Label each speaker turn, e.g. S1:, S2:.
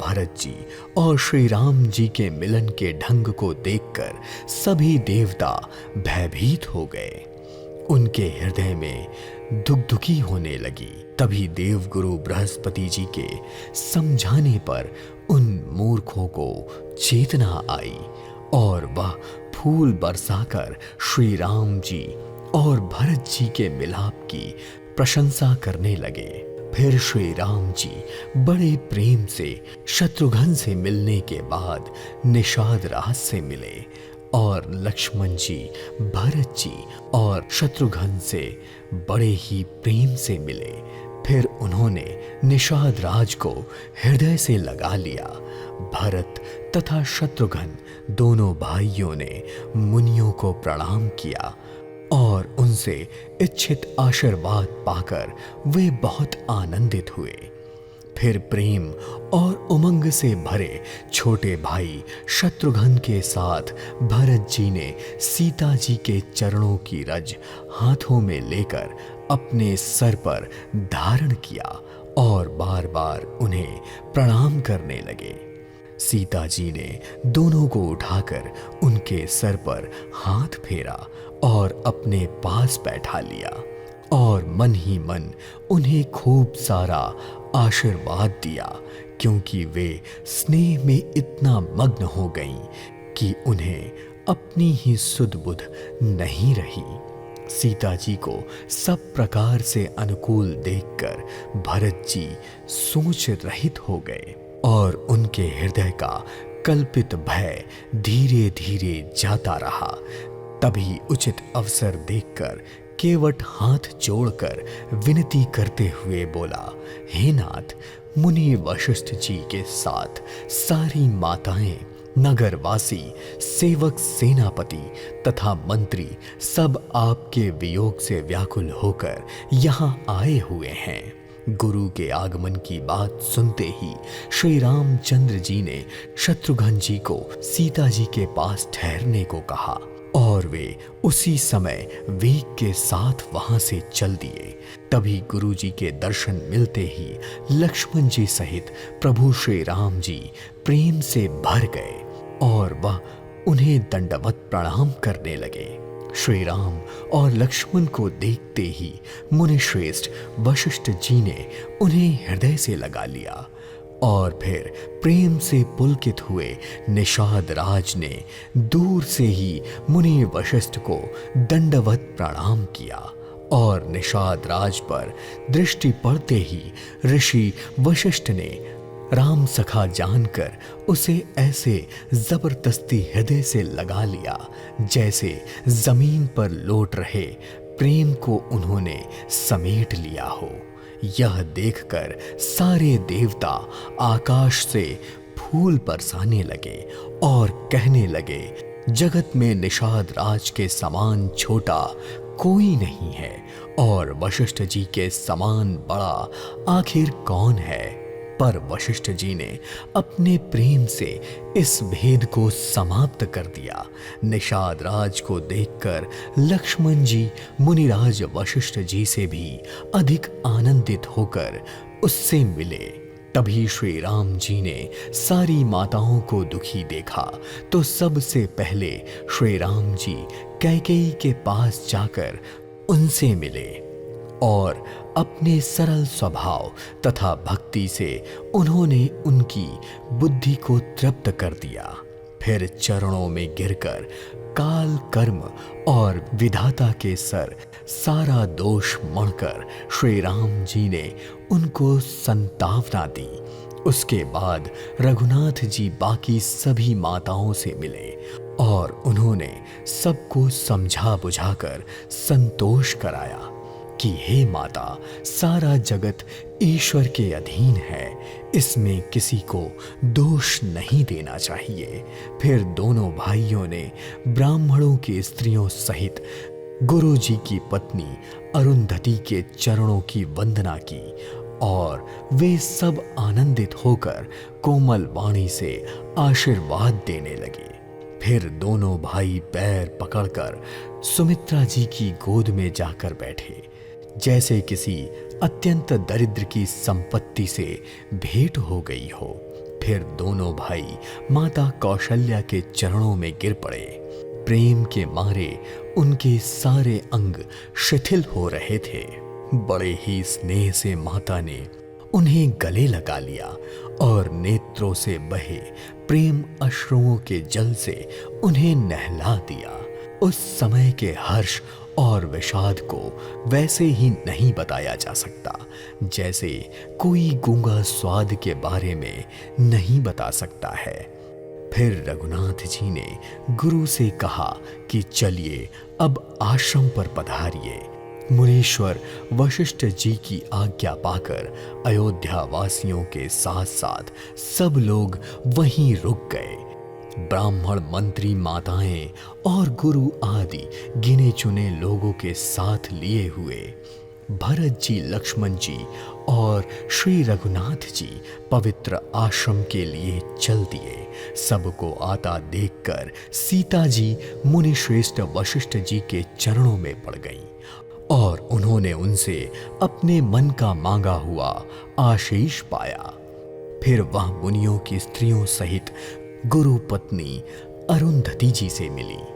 S1: भरत जी और श्री राम जी के मिलन के ढंग को देखकर सभी देवता भयभीत हो गए। उनके हृदय में दुखी होने लगी। तभी देवगुरु बृहस्पति जी के समझाने पर उन मूर्खों को चेतना आई और वह फूल बरसाकर श्री राम जी और भरत जी के मिलाप की प्रशंसा करने लगे। फिर श्री राम जी बड़े प्रेम से शत्रुघ्न से मिलने के बाद निषाद राज से मिले और लक्ष्मण जी, भरत जी और शत्रुघ्न से बड़े ही प्रेम से मिले। फिर उन्होंने निषाद राज को हृदय से लगा लिया। भरत तथा शत्रुघ्न दोनों भाइयों ने मुनियों को प्रणाम किया और उनसे इच्छित आशीर्वाद पाकर वे बहुत आनंदित हुए। फिर प्रेम और उमंग से भरे छोटे भाई शत्रुघ्न के साथ भरत जी ने सीता जी के चरणों की रज हाथों में लेकर अपने सर पर धारण किया और बार बार उन्हें प्रणाम करने लगे। सीता जी ने दोनों को उठाकर उनके सर पर हाथ फेरा और अपने पास बैठा लिया और मन ही मन उन्हें खूब सारा आशीर्वाद दिया, क्योंकि वे स्नेह में इतना मग्न हो गईं कि उन्हें अपनी ही सुध बुध नहीं रही। सीता जी को सब प्रकार से अनुकूल देखकर भरत जी सोच रहित हो गए और उनके हृदय का कल्पित भय धीरे धीरे जाता रहा। तभी उचित अवसर देखकर केवट हाथ जोड़कर विनती करते हुए बोला, हे नाथ, मुनि वशिष्ठ जी के साथ सारी माताएं, नगरवासी, सेवक, सेनापति तथा मंत्री सब आपके वियोग से व्याकुल होकर यहाँ आए हुए हैं। गुरु के आगमन की बात सुनते ही श्री रामचंद्र जी ने शत्रुघ्न जी को सीता जी के पास ठहरने को कहा और वे उसी समय वेग के साथ वहां से चल दिए। तभी गुरु जी के दर्शन मिलते ही लक्ष्मण जी सहित प्रभु श्री राम जी प्रेम से भर गए और वह उन्हें दंडवत प्रणाम करने लगे। श्री राम और लक्ष्मण को देखते ही मुनि श्रेष्ठ वशिष्ठ जी ने उन्हें हृदय से लगा लिया और फिर प्रेम से पुलकित हुए निषाद राज ने दूर से ही मुनि वशिष्ठ को दंडवत प्रणाम किया और निषाद राज पर दृष्टि पड़ते ही ऋषि वशिष्ठ ने राम सखा जानकर उसे ऐसे जबरदस्ती हृदय से लगा लिया जैसे जमीन पर लौट रहे प्रेम को उन्होंने समेट लिया हो। यह देखकर सारे देवता आकाश से फूल बरसाने लगे और कहने लगे, जगत में निषाद राज के समान छोटा कोई नहीं है और वशिष्ठ जी के समान बड़ा आखिर कौन है। पर वशिष्ठ जी ने अपने प्रेम से इस भेद को समाप्त कर दिया। निषाद राज को देखकर लक्ष्मण जी मुनिराज वशिष्ठ जी से भी अधिक आनंदित होकर उससे मिले। तभी श्री राम जी ने सारी माताओं को दुखी देखा तो सबसे पहले श्री राम जी कैकेयी के पास जाकर उनसे मिले और अपने सरल स्वभाव तथा भक्ति से उन्होंने उनकी बुद्धि को तृप्त कर दिया। फिर चरणों में गिरकर काल, कर्म और विधाता के सर सारा दोष मढ़कर श्री राम जी ने उनको संतावना दी। उसके बाद रघुनाथ जी बाकी सभी माताओं से मिले और उन्होंने सबको समझा बुझाकर संतोष कराया कि हे माता, सारा जगत ईश्वर के अधीन है, इसमें किसी को दोष नहीं देना चाहिए। फिर दोनों भाइयों ने ब्राह्मणों की स्त्रियों सहित गुरु जी की पत्नी अरुंधति के चरणों की वंदना की और वे सब आनंदित होकर कोमल वाणी से आशीर्वाद देने लगे। फिर दोनों भाई पैर पकड़कर सुमित्रा जी की गोद में जाकर बैठे, जैसे किसी अत्यंत दरिद्र की संपत्ति से भेंट हो गई हो। फिर दोनों भाई माता कौशल्या के चरणों में गिर पड़े। प्रेम के मारे उनके सारे अंग शिथिल हो रहे थे। बड़े ही स्नेह से माता ने उन्हें गले लगा लिया और नेत्रों से बहे प्रेम अश्रुओं के जल से उन्हें नहला दिया। उस समय के हर्ष और विषाद को वैसे ही नहीं बताया जा सकता जैसे कोई गूंगा स्वाद के बारे में नहीं बता सकता है। फिर रघुनाथ जी ने गुरु से कहा कि चलिए अब आश्रम पर पधारिए। मुनीश्वर वशिष्ठ जी की आज्ञा पाकर अयोध्या वासियों के साथ साथ सब लोग वहीं रुक गए। ब्राह्मण, मंत्री, माताएं और गुरु आदि गिने चुने लोगों के साथ लिए हुए भरत जी, लक्ष्मण जी और श्री रघुनाथ जी पवित्र आश्रम के लिए चल दिए। सबको आता देखकर सीता जी मुनिश्रेष्ठ वशिष्ठ जी के चरणों में पड़ गईं और उन्होंने उनसे अपने मन का मांगा हुआ आशीष पाया। फिर वह मुनियों की स्त्रियों सहित गुरु पत्नी अरुंधति जी से मिली।